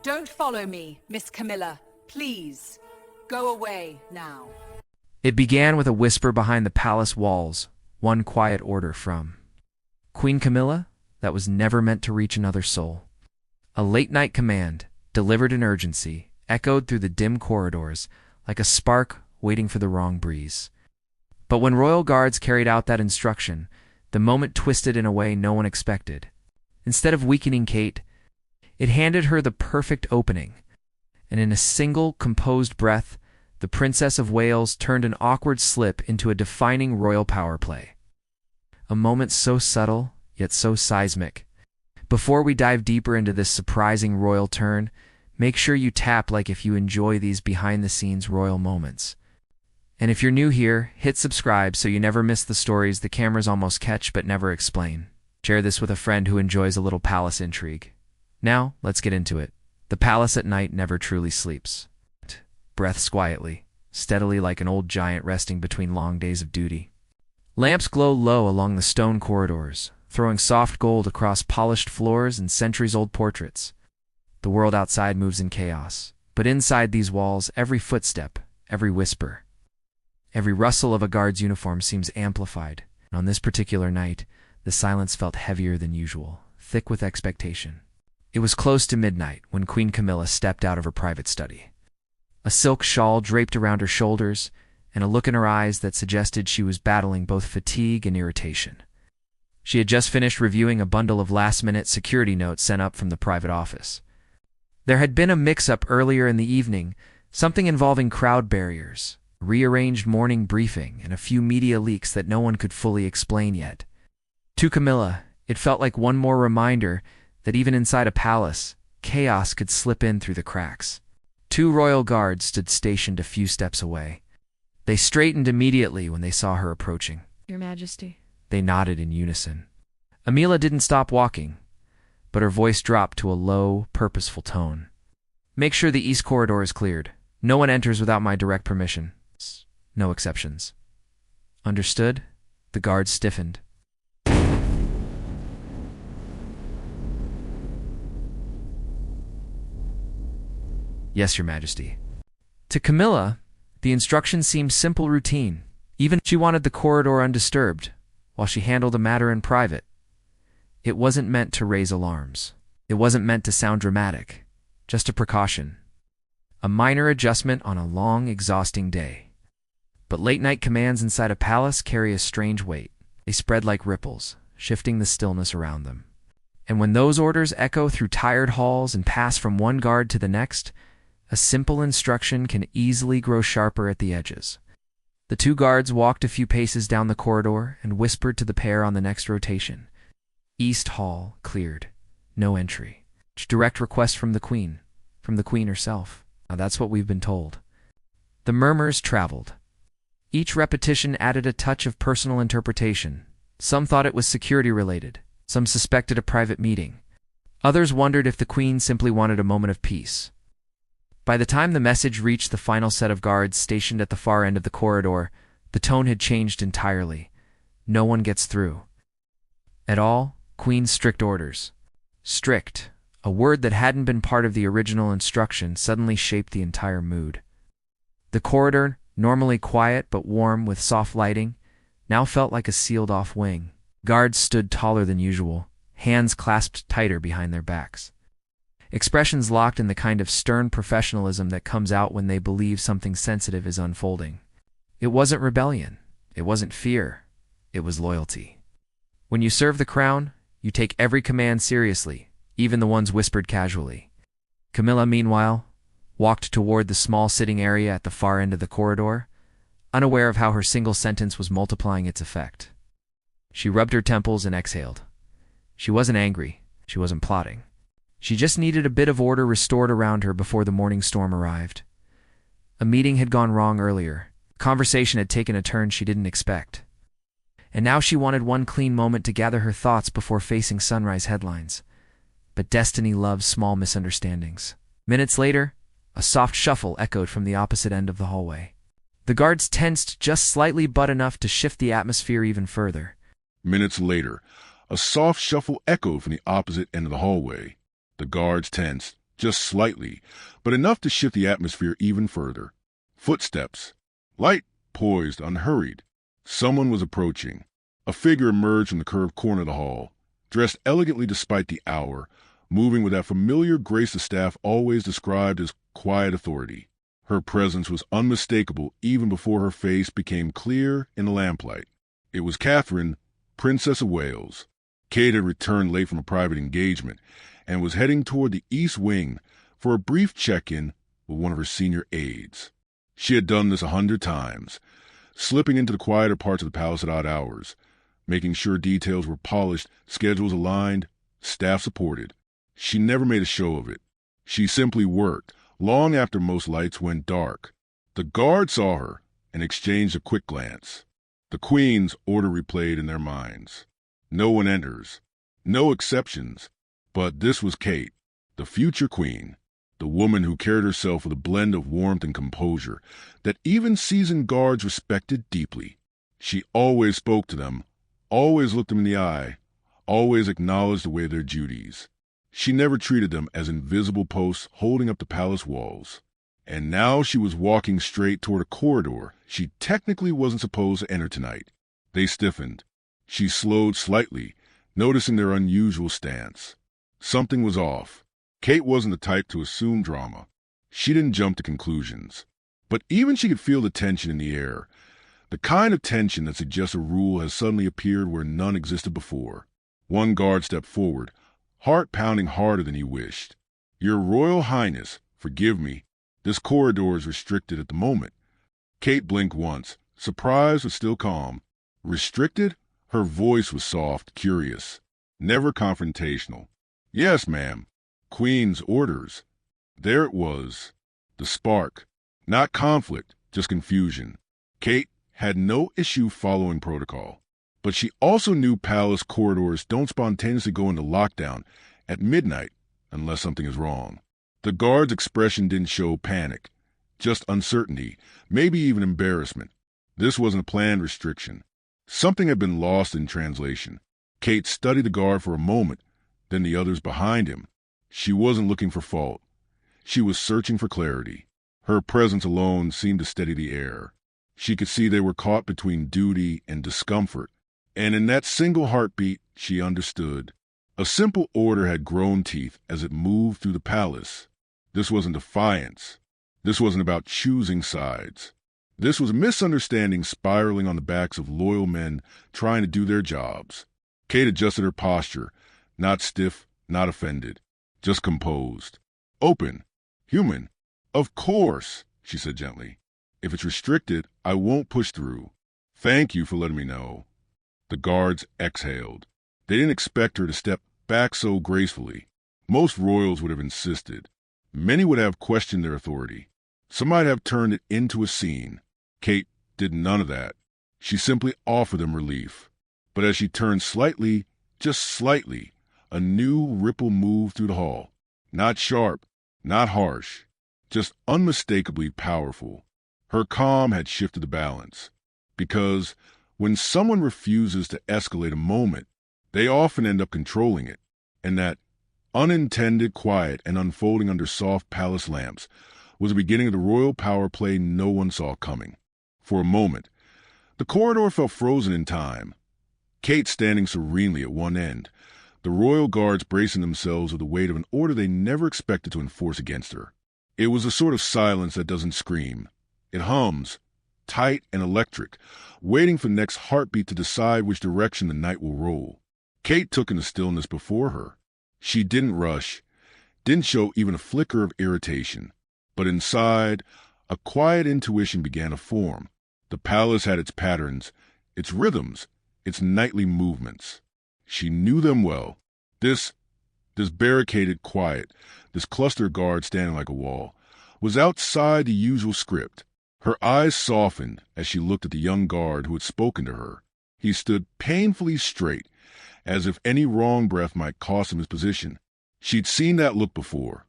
Don't follow me, Miss Camilla. Please, go away now. It began with a whisper behind the palace walls, one quiet order from Queen Camilla that was never meant to reach another soul. A late-night command, delivered in urgency, echoed through the dim corridors like a spark waiting for the wrong breeze. But when royal guards carried out that instruction, the moment twisted in a way no one expected. Instead of weakening Kate, it handed her the perfect opening, and in a single, composed breath, the Princess of Wales turned an awkward slip into a defining royal power play. A moment so subtle, yet so seismic. Before we dive deeper into this surprising royal turn, make sure you tap like if you enjoy these behind-the-scenes royal moments. And if you're new here, hit subscribe so you never miss the stories the cameras almost catch but never explain. Share this with a friend who enjoys a little palace intrigue. Now, let's get into it. The palace at night never truly sleeps. Breaths quietly, steadily like an old giant resting between long days of duty. Lamps glow low along the stone corridors, throwing soft gold across polished floors and centuries-old portraits. The world outside moves in chaos, but inside these walls, every footstep, every whisper, every rustle of a guard's uniform seems amplified. On this particular night, the silence felt heavier than usual, thick with expectation. It was close to midnight when Queen Camilla stepped out of her private study. A silk shawl draped around her shoulders, and a look in her eyes that suggested she was battling both fatigue and irritation. She had just finished reviewing a bundle of last-minute security notes sent up from the private office. There had been a mix-up earlier in the evening, something involving crowd barriers, rearranged morning briefing, and a few media leaks that no one could fully explain yet. To Camilla, it felt like one more reminder that even inside a palace, chaos could slip in through the cracks. 2 royal guards stood stationed a few steps away. They straightened immediately when they saw her approaching. Your Majesty. They nodded in unison. Amelia didn't stop walking, but her voice dropped to a low, purposeful tone. Make sure the east corridor is cleared. No one enters without my direct permission. No exceptions. Understood? The guards stiffened. Yes, Your Majesty. To Camilla, the instructions seemed simple routine. Even she wanted the corridor undisturbed, while she handled a matter in private. It wasn't meant to raise alarms. It wasn't meant to sound dramatic. Just a precaution. A minor adjustment on a long, exhausting day. But late-night commands inside a palace carry a strange weight. They spread like ripples, shifting the stillness around them. And when those orders echo through tired halls and pass from one guard to the next, a simple instruction can easily grow sharper at the edges. The 2 guards walked a few paces down the corridor and whispered to the pair on the next rotation. East Hall cleared. No entry. Direct request from the Queen herself. Now that's what we've been told. The murmurs traveled. Each repetition added a touch of personal interpretation. Some thought it was security-related. Some suspected a private meeting. Others wondered if the Queen simply wanted a moment of peace. By the time the message reached the final set of guards stationed at the far end of the corridor, the tone had changed entirely. No one gets through. At all, Queen's strict orders. Strict, a word that hadn't been part of the original instruction, suddenly shaped the entire mood. The corridor, normally quiet but warm with soft lighting, now felt like a sealed-off wing. Guards stood taller than usual, hands clasped tighter behind their backs. Expressions locked in the kind of stern professionalism that comes out when they believe something sensitive is unfolding. It wasn't rebellion. It wasn't fear. It was loyalty. When you serve the crown, you take every command seriously, even the ones whispered casually. Camilla, meanwhile, walked toward the small sitting area at the far end of the corridor, unaware of how her single sentence was multiplying its effect. She rubbed her temples and exhaled. She wasn't angry. She wasn't plotting. She just needed a bit of order restored around her before the morning storm arrived. A meeting had gone wrong earlier. Conversation had taken a turn she didn't expect. And now she wanted one clean moment to gather her thoughts before facing sunrise headlines. But destiny loves small misunderstandings. Minutes later, a soft shuffle echoed from the opposite end of the hallway. The guards tensed just slightly but enough to shift the atmosphere even further. Minutes later, a soft shuffle echoed from the opposite end of the hallway. The guards tensed just slightly, but enough to shift the atmosphere even further. Footsteps. Light, poised, unhurried. Someone was approaching. A figure emerged from the curved corner of the hall, dressed elegantly despite the hour, moving with that familiar grace the staff always described as quiet authority. Her presence was unmistakable even before her face became clear in the lamplight. It was Catherine, Princess of Wales. Kate had returned late from a private engagement and was heading toward the East Wing for a brief check-in with one of her senior aides. She had done this 100 times, slipping into the quieter parts of the palace at odd hours, making sure details were polished, schedules aligned, staff supported. She never made a show of it. She simply worked, long after most lights went dark. The guard saw her and exchanged a quick glance. The Queen's order replayed in their minds. No one enters. No exceptions. But this was Kate, the future Queen, the woman who carried herself with a blend of warmth and composure that even seasoned guards respected deeply. She always spoke to them, always looked them in the eye, always acknowledged the way of their duties. She never treated them as invisible posts holding up the palace walls. And now she was walking straight toward a corridor she technically wasn't supposed to enter tonight. They stiffened. She slowed slightly, noticing their unusual stance. Something was off. Kate wasn't the type to assume drama. She didn't jump to conclusions. But even she could feel the tension in the air, the kind of tension that suggests a rule has suddenly appeared where none existed before. One guard stepped forward, heart pounding harder than he wished. "Your Royal Highness, forgive me. This corridor is restricted at the moment." Kate blinked once, surprised but still calm. Restricted? Her voice was soft, curious, never confrontational. "Yes, ma'am. Queen's orders." There it was. The spark. Not conflict, just confusion. Kate had no issue following protocol. But she also knew palace corridors don't spontaneously go into lockdown at midnight unless something is wrong. The guard's expression didn't show panic, just uncertainty, maybe even embarrassment. This wasn't a planned restriction. Something had been lost in translation. Kate studied the guard for a moment, then the others behind him. She wasn't looking for fault. She was searching for clarity. Her presence alone seemed to steady the air. She could see they were caught between duty and discomfort. And in that single heartbeat, she understood. A simple order had grown teeth as it moved through the palace. This wasn't defiance. This wasn't about choosing sides. This was a misunderstanding spiraling on the backs of loyal men trying to do their jobs. Kate adjusted her posture, not stiff, not offended, just composed. "Open. Human. Of course," she said gently. "If it's restricted, I won't push through. Thank you for letting me know." The guards exhaled. They didn't expect her to step back so gracefully. Most royals would have insisted. Many would have questioned their authority. Some might have turned it into a scene. Kate did none of that. She simply offered them relief. But as she turned slightly, just slightly, a new ripple moved through the hall. Not sharp, not harsh, just unmistakably powerful. Her calm had shifted the balance. Because when someone refuses to escalate a moment, they often end up controlling it. And that unintended quiet and unfolding under soft palace lamps was the beginning of the royal power play no one saw coming. For a moment, the corridor felt frozen in time. Kate standing serenely at one end, the royal guards bracing themselves with the weight of an order they never expected to enforce against her. It was a sort of silence that doesn't scream. It hums, tight and electric, waiting for the next heartbeat to decide which direction the night will roll. Kate took in the stillness before her. She didn't rush, didn't show even a flicker of irritation. But inside, a quiet intuition began to form. The palace had its patterns, its rhythms, its nightly movements. She knew them well. This barricaded quiet, this cluster guard standing like a wall, was outside the usual script. Her eyes softened as she looked at the young guard who had spoken to her. He stood painfully straight, as if any wrong breath might cost him his position. She'd seen that look before.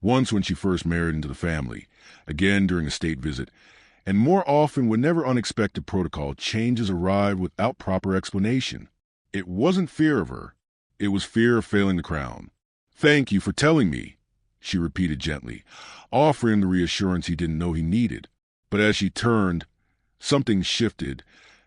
Once when she first married into the family, again during a state visit, and more often whenever unexpected protocol changes arrived without proper explanation. It wasn't fear of her. It was fear of failing the crown. "Thank you for telling me," she repeated gently, offering the reassurance he didn't know he needed. But as she turned, something shifted,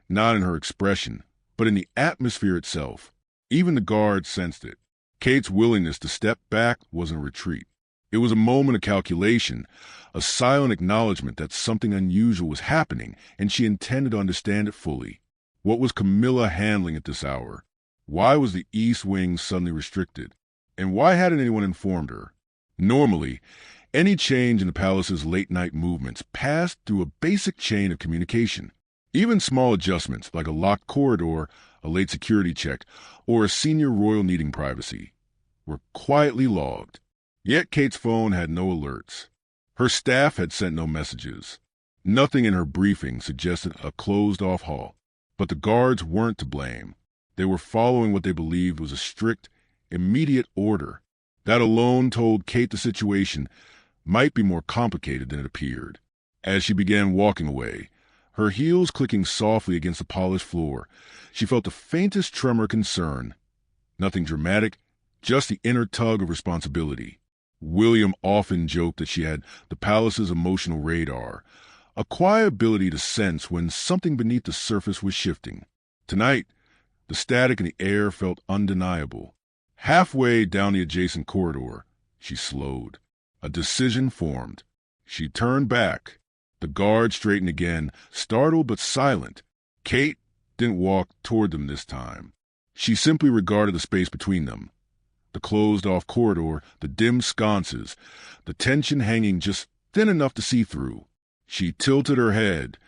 not in her expression, but in the atmosphere itself. Even the guards sensed it. Kate's willingness to step back wasn't a retreat. It was a moment of calculation, a silent acknowledgement that something unusual was happening, and she intended to understand it fully. What was Camilla handling at this hour? Why was the East Wing suddenly restricted? And why hadn't anyone informed her? Normally, any change in the palace's late-night movements passed through a basic chain of communication. Even small adjustments, like a locked corridor, a late security check, or a senior royal needing privacy, were quietly logged. Yet Kate's phone had no alerts. Her staff had sent no messages. Nothing in her briefing suggested a closed-off hall. But the guards weren't to blame. They were following what they believed was a strict, immediate order. That alone told Kate the situation might be more complicated than it appeared. As she began walking away, her heels clicking softly against the polished floor, she felt the faintest tremor of concern. Nothing dramatic, just the inner tug of responsibility. William often joked that she had the palace's emotional radar, a quiet ability to sense when something beneath the surface was shifting. Tonight, the static in the air felt undeniable. Halfway down the adjacent corridor, she slowed. A decision formed. She turned back. The guard straightened again, startled but silent. Kate didn't walk toward them this time. She simply regarded the space between them. The closed-off corridor, the dim sconces, the tension hanging just thin enough to see through. She tilted her head,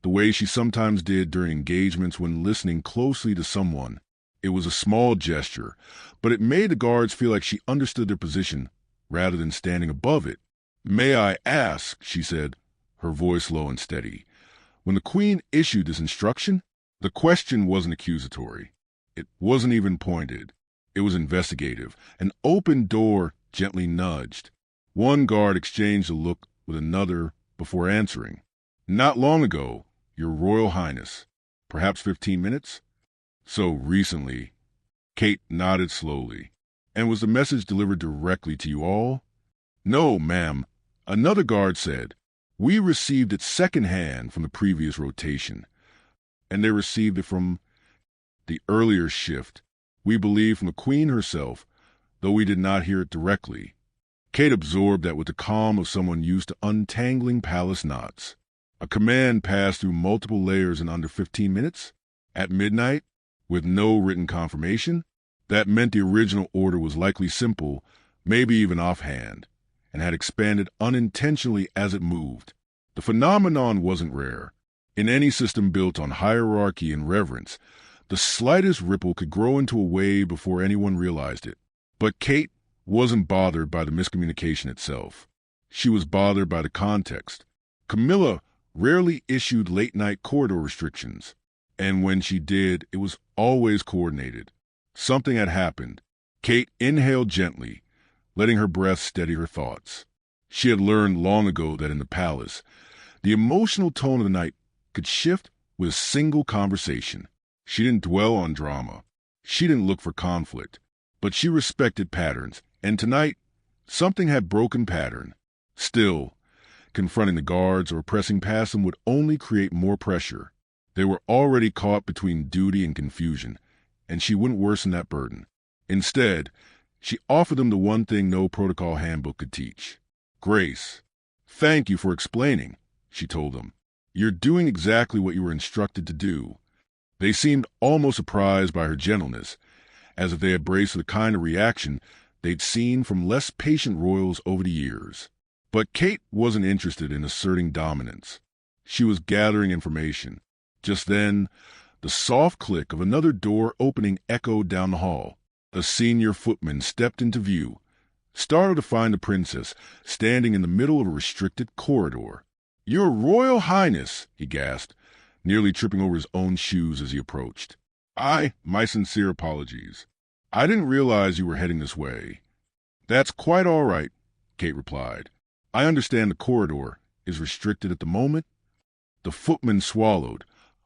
the way she sometimes did during engagements when listening closely to someone. It was a small gesture, but it made the guards feel like she understood their position rather than standing above it. "May I ask," she said, her voice low and steady, "when the Queen issued this instruction?" The question wasn't accusatory. It wasn't even pointed. It was investigative, an open door gently nudged. One guard exchanged a look with another before answering. "Not long ago, Your Royal Highness. Perhaps 15 minutes? So recently." Kate nodded slowly. "And was the message delivered directly to you all?" "No, ma'am," another guard said. "We received it secondhand from the previous rotation. And they received it from the earlier shift. We believe from the Queen herself, though we did not hear it directly." Kate absorbed that with the calm of someone used to untangling palace knots. A command passed through multiple layers in under 15 minutes? At midnight? With no written confirmation? That meant the original order was likely simple, maybe even offhand, and had expanded unintentionally as it moved. The phenomenon wasn't rare. In any system built on hierarchy and reverence, the slightest ripple could grow into a wave before anyone realized it. But Kate wasn't bothered by the miscommunication itself. She was bothered by the context. Camilla rarely issued late-night corridor restrictions, and when she did, it was always coordinated. Something had happened. Kate inhaled gently, letting her breath steady her thoughts. She had learned long ago that in the palace, the emotional tone of the night could shift with a single conversation. She didn't dwell on drama. She didn't look for conflict. But she respected patterns, and tonight, something had broken pattern. Still, confronting the guards or pressing past them would only create more pressure. They were already caught between duty and confusion, and she wouldn't worsen that burden. Instead, she offered them the one thing no protocol handbook could teach: grace. "Thank you for explaining," she told them. "You're doing exactly what you were instructed to do." They seemed almost surprised by her gentleness, as if they had braced for the kind of reaction they'd seen from less patient royals over the years. But Kate wasn't interested in asserting dominance. She was gathering information. Just then, the soft click of another door opening echoed down the hall. A senior footman stepped into view, startled to find the princess standing in the middle of a restricted corridor. "Your Royal Highness," he gasped, nearly tripping over his own shoes as he approached. My sincere apologies. I didn't realize you were heading this way." "That's quite all right," Kate replied. "I understand the corridor is restricted at the moment." The footman swallowed,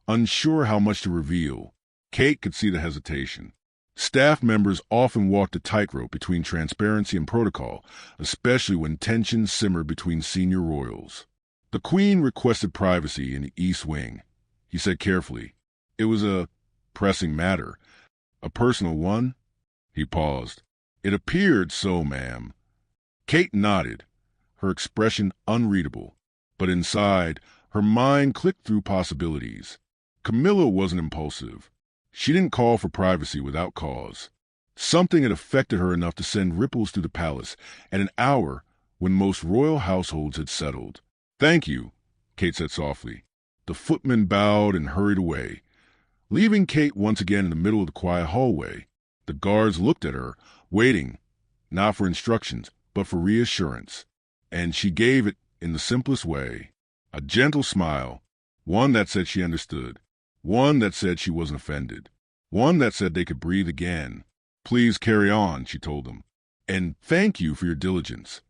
unsure how much to reveal. Kate could see the hesitation. Staff members often walked a tightrope between transparency and protocol, especially when tensions simmered between senior royals. The Queen requested privacy in the East Wing, he said carefully. It was a pressing matter. A personal one? He paused. It appeared so, ma'am. Kate nodded, her expression unreadable, but inside, her mind clicked through possibilities. Camilla wasn't impulsive. She didn't call for privacy without cause. Something had affected her enough to send ripples through the palace at an hour when most royal households had settled. "Thank you," Kate said softly. The footman bowed and hurried away, leaving Kate once again in the middle of the quiet hallway. The guards looked at her, waiting, not for instructions, but for reassurance. And she gave it in the simplest way. A gentle smile, one that said she understood, one that said she wasn't offended, one that said they could breathe again. "Please carry on," she told them, "and thank you for your diligence."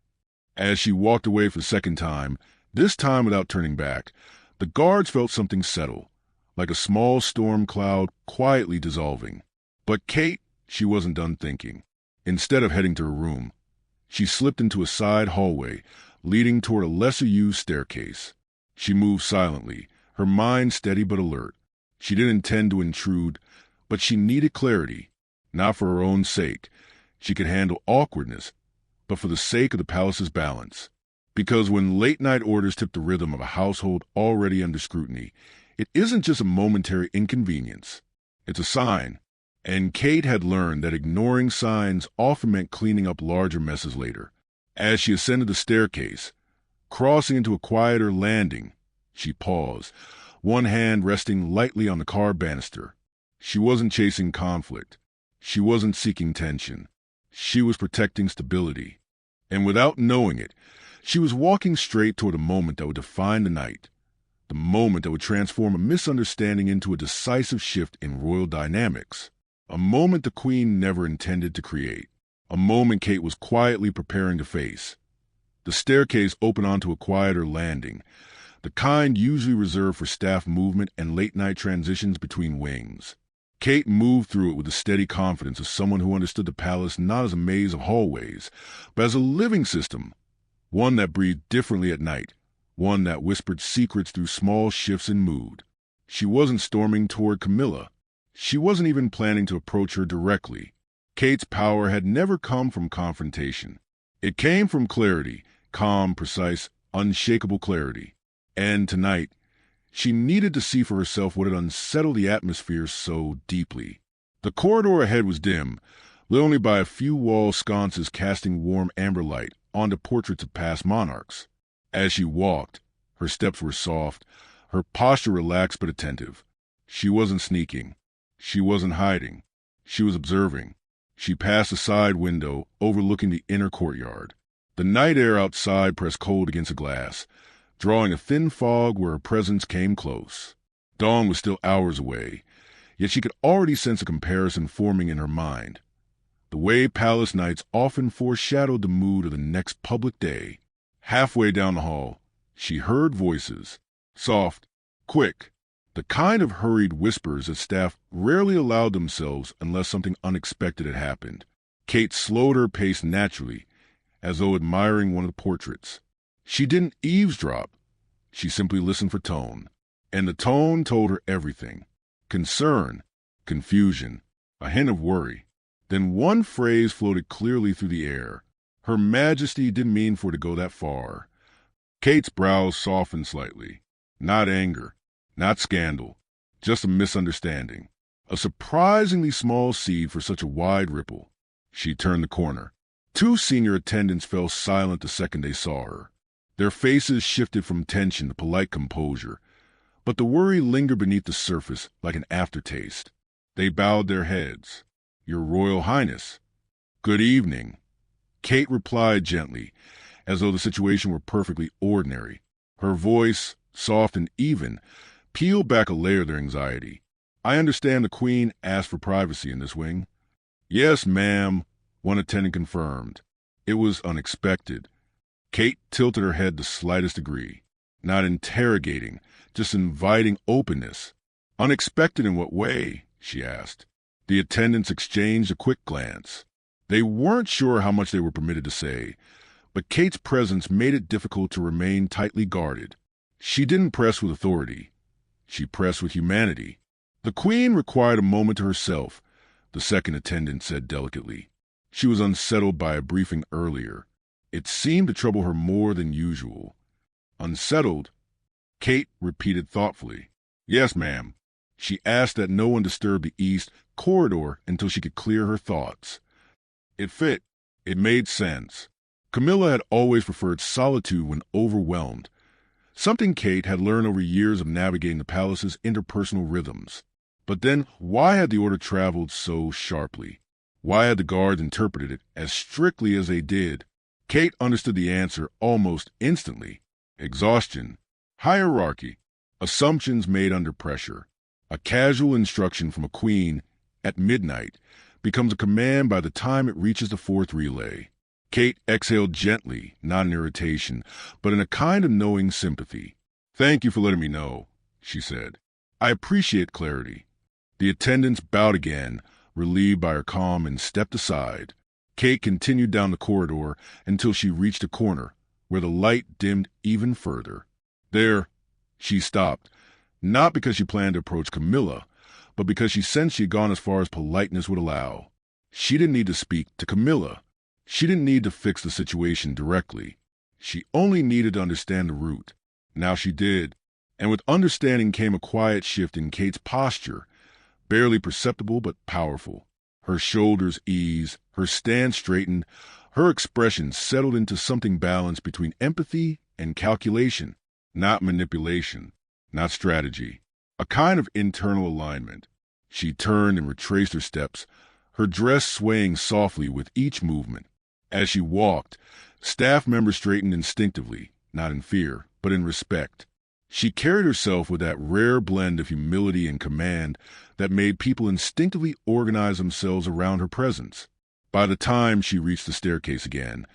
As she walked away for the second time, this time without turning back, the guards felt something settle, like a small storm cloud quietly dissolving. But Kate, she wasn't done thinking. Instead of heading to her room, she slipped into a side hallway leading toward a lesser-used staircase. She moved silently, her mind steady but alert. She didn't intend to intrude, but she needed clarity, not for her own sake. She could handle awkwardness, but for the sake of the palace's balance. Because when late-night orders tip the rhythm of a household already under scrutiny, it isn't just a momentary inconvenience. It's a sign. And Kate had learned that ignoring signs often meant cleaning up larger messes later. As she ascended the staircase, crossing into a quieter landing, she paused, one hand resting lightly on the car banister. She wasn't chasing conflict. She wasn't seeking tension. She was protecting stability. And without knowing it, she was walking straight toward a moment that would define the night. The moment that would transform a misunderstanding into a decisive shift in royal dynamics. A moment the Queen never intended to create. A moment Kate was quietly preparing to face. The staircase opened onto a quieter landing, the kind usually reserved for staff movement and late-night transitions between wings. Kate moved through it with the steady confidence of someone who understood the palace not as a maze of hallways, but as a living system, one that breathed differently at night, one that whispered secrets through small shifts in mood. She wasn't storming toward Camilla. She wasn't even planning to approach her directly. Kate's power had never come from confrontation. It came from clarity, calm, precise, unshakable clarity. And tonight, she needed to see for herself what had unsettled the atmosphere so deeply. The corridor ahead was dim, lit only by a few wall sconces casting warm amber light onto portraits of past monarchs. As she walked, her steps were soft, her posture relaxed but attentive. She wasn't sneaking. She wasn't hiding. She was observing. She passed a side window overlooking the inner courtyard. The night air outside pressed cold against the glass, drawing a thin fog where her presence came close. Dawn was still hours away, yet she could already sense a comparison forming in her mind. The way palace nights often foreshadowed the mood of the next public day. Halfway down the hall, she heard voices, soft, quick, the kind of hurried whispers that staff rarely allowed themselves unless something unexpected had happened. Kate slowed her pace naturally, as though admiring one of the portraits. She didn't eavesdrop. She simply listened for tone. And the tone told her everything. Concern, confusion, a hint of worry. Then one phrase floated clearly through the air. Her Majesty didn't mean for it to go that far. Kate's brows softened slightly. Not anger, not scandal, just a misunderstanding. A surprisingly small seed for such a wide ripple. She turned the corner. Two senior attendants fell silent the second they saw her. Their faces shifted from tension to polite composure, but the worry lingered beneath the surface like an aftertaste. They bowed their heads. "Your Royal Highness." "Good evening." Kate replied gently, as though the situation were perfectly ordinary. Her voice, soft and even, peeled back a layer of their anxiety. "I understand the Queen asked for privacy in this wing." "Yes, ma'am," one attendant confirmed. It was unexpected. Kate tilted her head the slightest degree. Not interrogating, just inviting openness. "Unexpected in what way?" she asked. The attendants exchanged a quick glance. They weren't sure how much they were permitted to say, but Kate's presence made it difficult to remain tightly guarded. She didn't press with authority. She pressed with humanity. The Queen required a moment to herself, the second attendant said delicately. She was unsettled by a briefing earlier. It seemed to trouble her more than usual. Unsettled? Kate repeated thoughtfully. Yes, ma'am. She asked that no one disturb the east corridor until she could clear her thoughts. It fit. It made sense. Camilla had always preferred solitude when overwhelmed, something Kate had learned over years of navigating the palace's interpersonal rhythms. But then, why had the order traveled so sharply? Why had the guards interpreted it as strictly as they did? Kate understood the answer almost instantly. Exhaustion, hierarchy, assumptions made under pressure. A casual instruction from a queen at midnight becomes a command by the time it reaches the fourth relay. Kate exhaled gently, not in irritation, but in a kind of knowing sympathy. Thank you for letting me know, she said. I appreciate clarity. The attendants bowed again, relieved by her calm, and stepped aside. Kate continued down the corridor until she reached a corner, where the light dimmed even further. There, she stopped, not because she planned to approach Camilla, but because she sensed she had gone as far as politeness would allow. She didn't need to speak to Camilla. She didn't need to fix the situation directly. She only needed to understand the route. Now she did, and with understanding came a quiet shift in Kate's posture, barely perceptible but powerful. Her shoulders eased, her stance straightened, her expression settled into something balanced between empathy and calculation, not manipulation, not strategy, a kind of internal alignment. She turned and retraced her steps, her dress swaying softly with each movement. As she walked, staff members straightened instinctively, not in fear, but in respect. She carried herself with that rare blend of humility and command that made people instinctively organize themselves around her presence. By the time she reached the staircase again,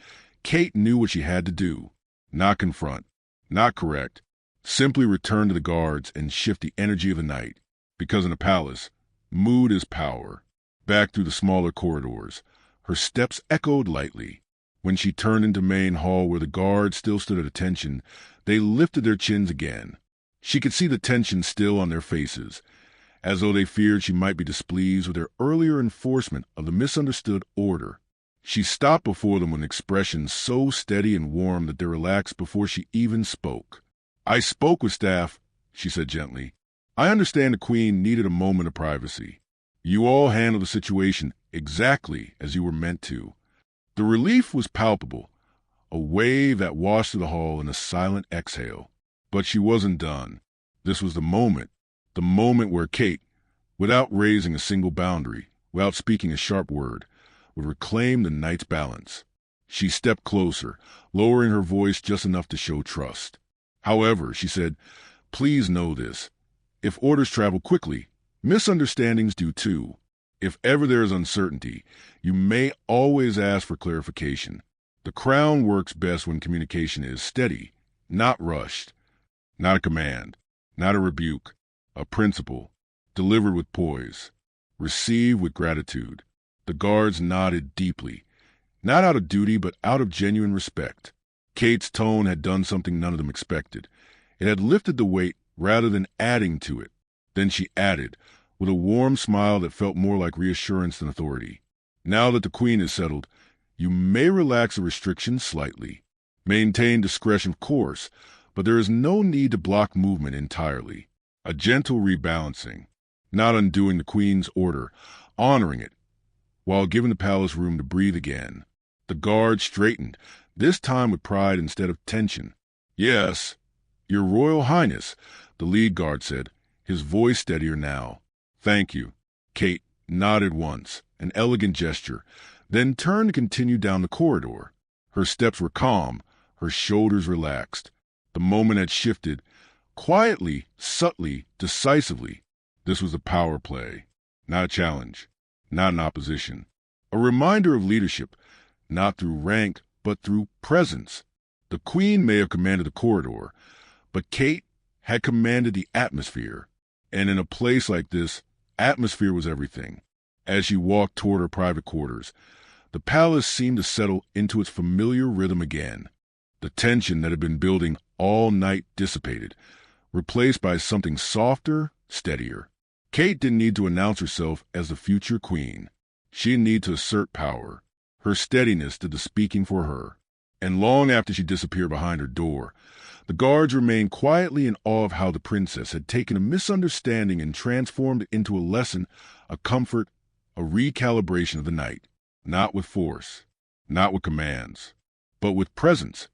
Kate knew what she had to do. Not confront, not correct, simply return to the guards and shift the energy of the night. Because in a palace, mood is power. Back through the smaller corridors, her steps echoed lightly. When she turned into main hall where the guards still stood at attention, they lifted their chins again. She could see the tension still on their faces, as though they feared she might be displeased with their earlier enforcement of the misunderstood order. She stopped before them with an expression so steady and warm that they relaxed before she even spoke. I spoke with staff, she said gently. I understand the Queen needed a moment of privacy. You all handled the situation exactly as you were meant to. The relief was palpable, a wave that washed through the hall in a silent exhale. But she wasn't done. This was the moment where Kate, without raising a single boundary, without speaking a sharp word, would reclaim the night's balance. She stepped closer, lowering her voice just enough to show trust. However, she said, please know this. If orders travel quickly, misunderstandings do too. If ever there is uncertainty, you may always ask for clarification. The Crown works best when communication is steady, not rushed, not a command, not a rebuke, a principle, delivered with poise, received with gratitude. The guards nodded deeply, not out of duty but out of genuine respect. Kate's tone had done something none of them expected. It had lifted the weight rather than adding to it. Then she added, with a warm smile that felt more like reassurance than authority. Now that the Queen is settled, you may relax the restrictions slightly. Maintain discretion, of course, but there is no need to block movement entirely. A gentle rebalancing, not undoing the Queen's order, honoring it, while giving the palace room to breathe again. The guard straightened, this time with pride instead of tension. Yes, Your Royal Highness, the lead guard said, his voice steadier now. Thank you. Kate nodded once, an elegant gesture, then turned to continue down the corridor. Her steps were calm, her shoulders relaxed. The moment had shifted, quietly, subtly, decisively. This was a power play, not a challenge, not an opposition. A reminder of leadership, not through rank, but through presence. The Queen may have commanded the corridor, but Kate had commanded the atmosphere. And in a place like this, atmosphere was everything. As she walked toward her private quarters, the palace seemed to settle into its familiar rhythm again. The tension that had been building all night dissipated, replaced by something softer, steadier. Kate didn't need to announce herself as the future queen. She didn't need to assert power. Her steadiness did the speaking for her. And long after she disappeared behind her door, the guards remained quietly in awe of how the princess had taken a misunderstanding and transformed it into a lesson, a comfort, a recalibration of the night. Not with force, not with commands, but with presence.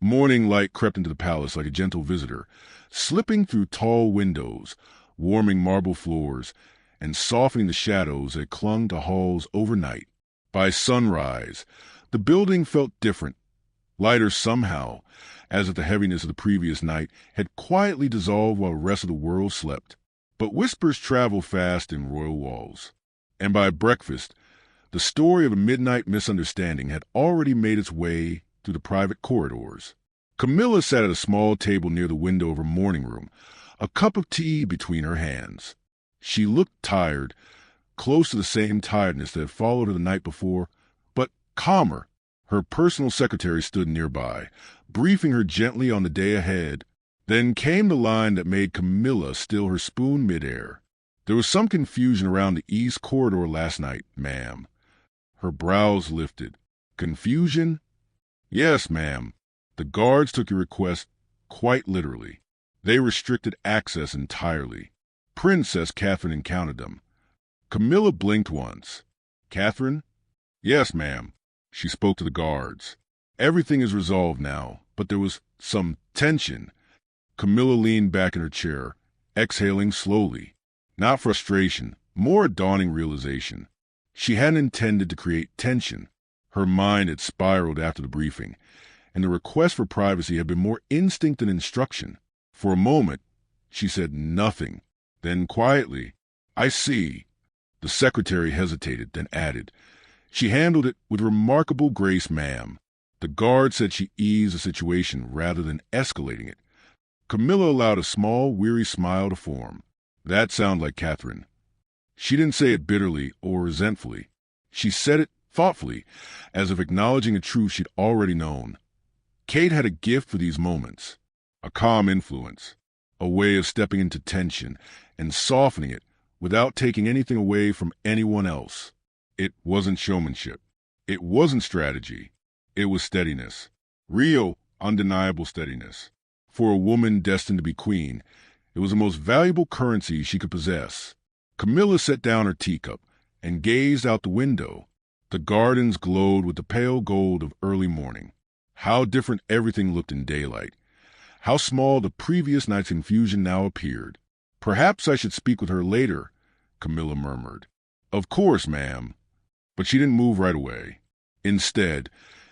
Morning light crept into the palace like a gentle visitor, slipping through tall windows, warming marble floors, and softening the shadows that clung to halls overnight. By sunrise, the building felt different, lighter somehow, as if the heaviness of the previous night had quietly dissolved while the rest of the world slept. But whispers travel fast in royal walls, and by breakfast, the story of a midnight misunderstanding had already made its way through the private corridors. Camilla sat at a small table near the window of her morning room, a cup of tea between her hands. She looked tired, close to the same tiredness that had followed her the night before, but calmer. Her personal secretary stood nearby, briefing her gently on the day ahead. Then came the line that made Camilla still her spoon midair. "There was some confusion around the east corridor last night, ma'am." Her brows lifted. "Confusion?" "Yes, ma'am. The guards took your request quite literally. They restricted access entirely. Princess Catherine encountered them." Camilla blinked once. "Catherine?" "Yes, ma'am." She spoke to the guards. "Everything is resolved now, but there was some tension." Camilla leaned back in her chair, exhaling slowly. Not frustration, more a dawning realization. She hadn't intended to create tension. Her mind had spiraled after the briefing, and the request for privacy had been more instinct than instruction. For a moment, she said nothing. Then quietly, "I see." The secretary hesitated, then added, "She handled it with remarkable grace, ma'am." The guard said she eased the situation rather than escalating it. Camilla allowed a small, weary smile to form. That sounded like Catherine. She didn't say it bitterly or resentfully. She said it thoughtfully, as if acknowledging a truth she'd already known. Kate had a gift for these moments, a calm influence, a way of stepping into tension and softening it without taking anything away from anyone else. It wasn't showmanship. It wasn't strategy. It was steadiness. Real, undeniable steadiness. For a woman destined to be queen, it was the most valuable currency she could possess. Camilla set down her teacup and gazed out the window. The gardens glowed with the pale gold of early morning. How different everything looked in daylight. How small the previous night's confusion now appeared. "Perhaps I should speak with her later," Camilla murmured. "Of course, ma'am." But she didn't move right away. Instead,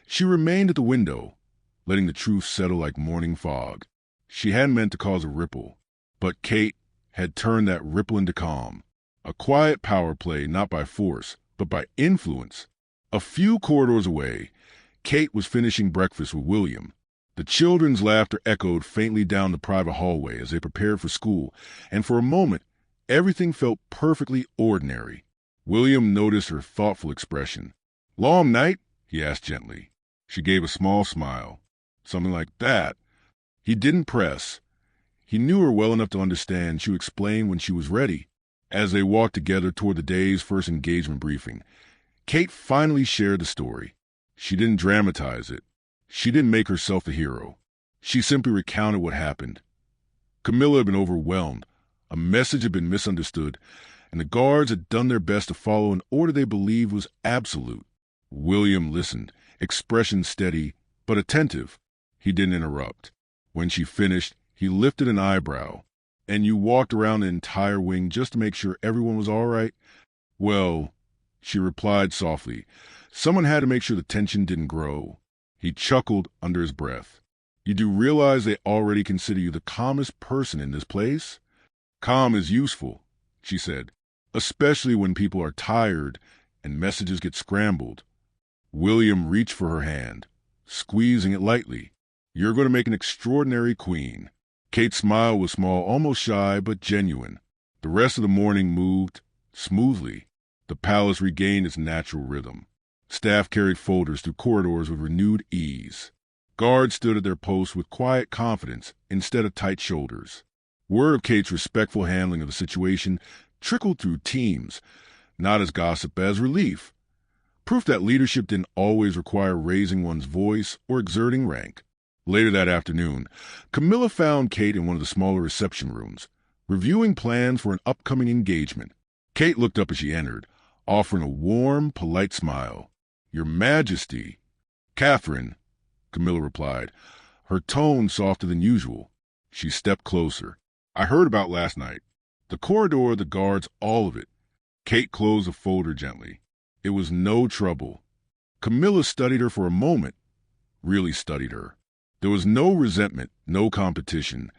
she remained at the window, letting the truth settle like morning fog. She hadn't meant to cause a ripple, but Kate had turned that ripple into calm. A quiet power play, not by force, but by influence. A few corridors away, Kate was finishing breakfast with William. The children's laughter echoed faintly down the private hallway as they prepared for school, and for a moment, everything felt perfectly ordinary. William noticed her thoughtful expression. "Long night?" he asked gently. She gave a small smile. "Something like that." He didn't press. He knew her well enough to understand she would explain when she was ready. As they walked together toward the day's first engagement briefing, Kate finally shared the story. She didn't dramatize it. She didn't make herself the hero. She simply recounted what happened. Camilla had been overwhelmed. A message had been misunderstood, and the guards had done their best to follow an order they believed was absolute. William listened, expression steady, but attentive. He didn't interrupt. When she finished, he lifted an eyebrow. "And you walked around the entire wing just to make sure everyone was all right?" "Well," she replied softly, "someone had to make sure the tension didn't grow." He chuckled under his breath. "You do realize they already consider you the calmest person in this place?" "Calm is useful," she said, "especially when people are tired and messages get scrambled." William reached for her hand, squeezing it lightly. "You're going to make an extraordinary queen." Kate's smile was small, almost shy, but genuine. The rest of the morning moved smoothly. The palace regained its natural rhythm. Staff carried folders through corridors with renewed ease. Guards stood at their posts with quiet confidence instead of tight shoulders. Word of Kate's respectful handling of the situation trickled through teams, not as gossip but as relief. Proof that leadership didn't always require raising one's voice or exerting rank. Later that afternoon, Camilla found Kate in one of the smaller reception rooms, reviewing plans for an upcoming engagement. Kate looked up as she entered, offering a warm, polite smile. "Your Majesty." "Catherine," Camilla replied, her tone softer than usual. She stepped closer. "I heard about last night. The corridor, the guards, all of it." Kate closed the folder gently. It was no trouble. Camilla studied her for a moment, really studied her. There was no resentment, no competition,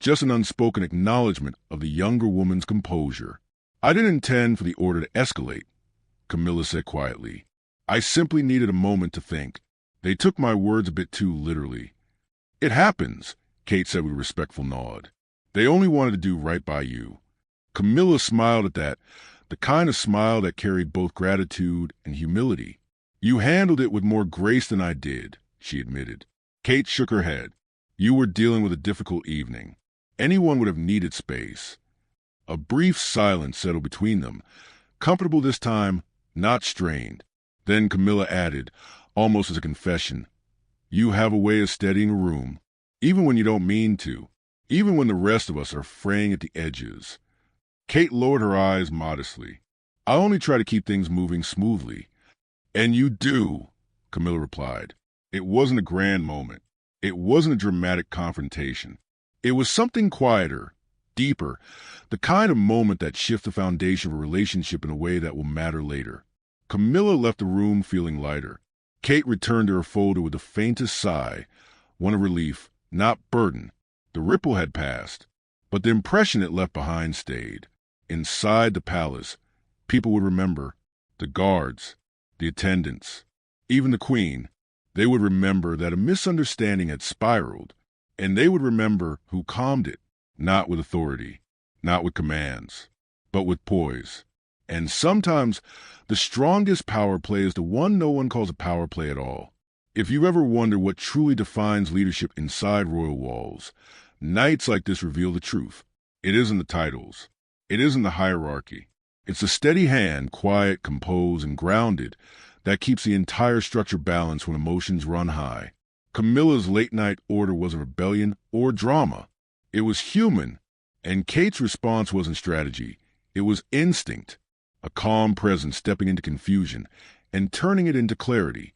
just an unspoken acknowledgement of the younger woman's composure. "I didn't intend for the order to escalate," Camilla said quietly. "I simply needed a moment to think. They took my words a bit too literally." "It happens," Kate said with a respectful nod. "They only wanted to do right by you." Camilla smiled at that, the kind of smile that carried both gratitude and humility. "You handled it with more grace than I did," she admitted. Kate shook her head. "You were dealing with a difficult evening. Anyone would have needed space." A brief silence settled between them, comfortable this time, not strained. Then Camilla added, almost as a confession, "You have a way of steadying a room, even when you don't mean to, even when the rest of us are fraying at the edges." Kate lowered her eyes modestly. "I only try to keep things moving smoothly." "And you do," Camilla replied. It wasn't a grand moment. It wasn't a dramatic confrontation. It was something quieter, deeper, the kind of moment that shifts the foundation of a relationship in a way that will matter later. Camilla left the room feeling lighter. Kate returned to her folder with the faintest sigh, one of relief, not burden. The ripple had passed, but the impression it left behind stayed. Inside the palace, people would remember. The guards, the attendants, even the queen. They would remember that a misunderstanding had spiraled, and they would remember who calmed it, not with authority, not with commands, but with poise. And sometimes the strongest power play is the one no one calls a power play at all. If you ever wonder what truly defines leadership inside royal walls, nights like this reveal the truth. It isn't the titles. It isn't the hierarchy. It's a steady hand, quiet, composed, and grounded, that keeps the entire structure balanced when emotions run high. Camilla's late-night order wasn't rebellion or drama. It was human, and Kate's response wasn't strategy. It was instinct, a calm presence stepping into confusion and turning it into clarity.